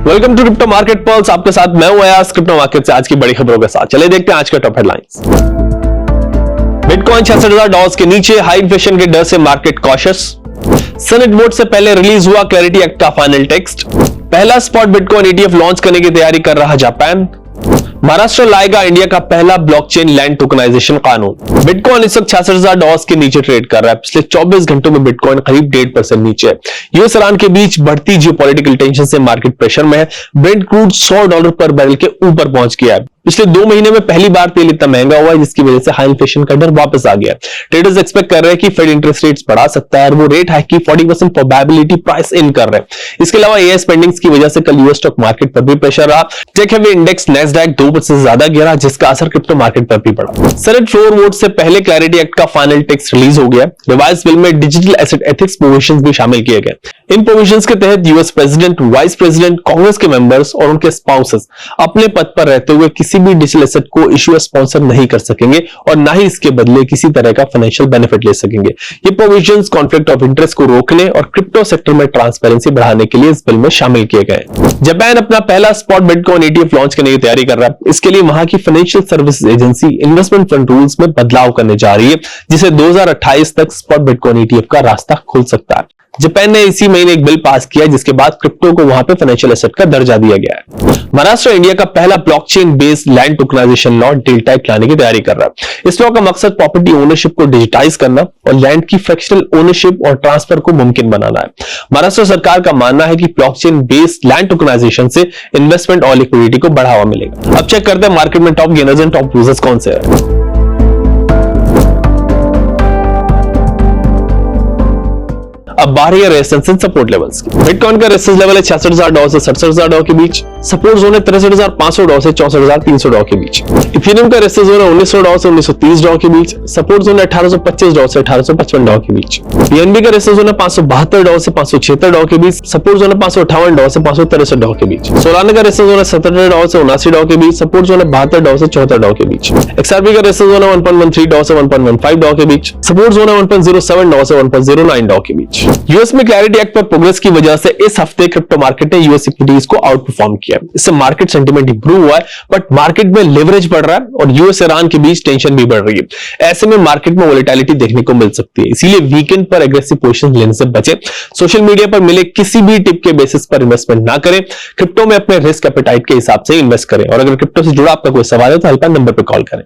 Welcome to crypto market pulse. आपके साथ मैं हूं अयाज, क्रिप्टो मार्केट से आज की बड़ी खबरों के साथ। चलिए देखते हैं आज का टॉप हेडलाइंस। बिटकॉइन $66,000 के नीचे, हाई इन्फ्लेशन के डर से मार्केट कॉशियस। सेनेट वोट से पहले रिलीज हुआ क्लैरिटी एक्ट का फाइनल टेक्स्ट। पहला स्पॉट बिटकॉइन ETF लॉन्च करने की तैयारी कर रहा जापान। महाराष्ट्र लाएगा इंडिया का पहला ब्लॉकचेन लैंड टोकनाइजेशन कानून। बिटकॉइन इस वक्त $66,000 के नीचे ट्रेड कर रहा है। पिछले 24 घंटों में बिटकॉइन करीब 1.5% नीचे है। यूएस ईरान के बीच बढ़ती जियोपॉलिटिकल टेंशन से मार्केट प्रेशर में है। ब्रेंट क्रूड $100 पर बैरल के ऊपर पहुंच गया है। पिछले 2 महीने में पहली बार तेल इतना महंगा हुआ है, जिसकी वजह से हाई इन्फ्लेशन का डर वापस आ गया। ट्रेडर्स एक्सपेक्ट कर रहे हैं कि फेड इंटरेस्ट रेट्स बढ़ा सकता है और वो रेट हाइक की 40% प्रोबेबिलिटी प्राइस इन कर रहे हैं। इसके अलावा एआई स्पेंडिंग्स की वजह से कल यूएस स्टॉक मार्केट पर भी प्रेशर रहा। टेक हेवी इंडेक्स नैस्डैक 2% से ज्यादा गिरा, जिसका असर क्रिप्टो मार्केट पर भी पड़ा। सेनेट फ्लोर वोट से पहले क्लैरिटी एक्ट का फाइनल टेक्स्ट रिलीज हो गया। रिवाइज बिल में डिजिटल एसेट एथिक्स प्रोविजंस भी शामिल किए गए। इन प्रोविजंस के तहत US president, vice president, Congress के मेंबर्स और उनके स्पाउसेस अपने पद पर रहते हुए किसी भी डिजिटल एसेट को इश्यू स्पॉन्सर नहीं कर सकेंगे और ना ही इसके बदले किसी तरह का फाइनेंशियल बेनिफिट ले सकेंगे। ये प्रोविजंस कॉन्फ्लिक्ट ऑफ इंटरेस्ट को रोकने और क्रिप्टो सेक्टर में ट्रांसपेरेंसी बढ़ाने के लिए इस बिल में शामिल किए गए। जापान अपना पहला स्पॉट बिटकॉइन ETF लॉन्च करने की तैयारी कर रहा है। इसके लिए वहां की financial services agency investment fund rules में बदलाव करने जा रही है, जिसे 2028 तक स्पॉट बिटकॉइन ETF का रास्ता खुल सकता है। जापान ने इसी महीने एक बिल पास किया, जिसके बाद क्रिप्टो को वहां पे फाइनेंशियल एसेट का दर्जा दिया गया है। महाराष्ट्र इंडिया का पहला blockchain based land tokenization law deal type लाने की तैयारी कर रहा है। इस लॉ का मकसद प्रॉपर्टी ओनरशिप को डिजिटाइज करना और लैंड की फ्रैक्शनल ओनरशिप और ट्रांसफर को मुमकिन बनाना है। महाराष्ट्र सरकार का मानना है कि ब्लॉकचेन बेस्ड लैंड टोकनाइजेशन से इन्वेस्टमेंट और लिक्विडिटी को बढ़ावा मिलेगा। अब चेक करते हैं मार्केट में top gainers and top losers कौन से हैं। अब बाहर है रेजिस्टेंस सपोर्ट लेवल्स की। बिटकॉइन का रेजिस्टेंस लेवल है $66,000 से $67,000 के बीच। सपोर्ट जोन है $63,500 से $64,300 के बीच। इथेरियम का रेजिस्टेंस जोन है $1,900 से $1,930 के बीच। सपोर्ट जोन है $1,825 से $1,855 के बीच। BNB का रेजिस्टेंस जोन है $572 से $576 के बीच। सपोर्ट जोन है $558 से $563 के बीच। सोलाना का रेजिस्टेंस जोन है $77 से $79 के बीच। सपोर्ट जोन है $72 से $74 के बीच। XRP का रेजिस्टेंस जोन है $1.13 से $1.15 के बीच। सपोर्ट जोन है $1.07 से $1.09 के बीच। यूएस में क्लैरिटी एक्ट पर प्रोग्रेस की वजह से इस हफ्ते क्रिप्टो मार्केट ने यूएस इक्विटीज को आउट परफॉर्म किया। इससे मार्केट सेंटीमेंट इंप्रूव हुआ है, बट मार्केट में लेवरेज बढ़ रहा है और यूएस ईरान के बीच टेंशन भी बढ़ रही है। ऐसे में मार्केट में वोलेटिलिटी देखने को मिल सकती है, इसीलिए वीकेंड पर एग्रेसिव पोजीशन लेने से बचे। सोशल मीडिया पर मिले किसी भी टिप के बेसिस पर इन्वेस्टमेंट ना करें। क्रिप्टो में अपने रिस्क एपेटाइट के हिसाब से इन्वेस्ट करें। और अगर क्रिप्टो से जुड़ा आपका कोई सवाल है तो हेल्पलाइन नंबर पर कॉल करें।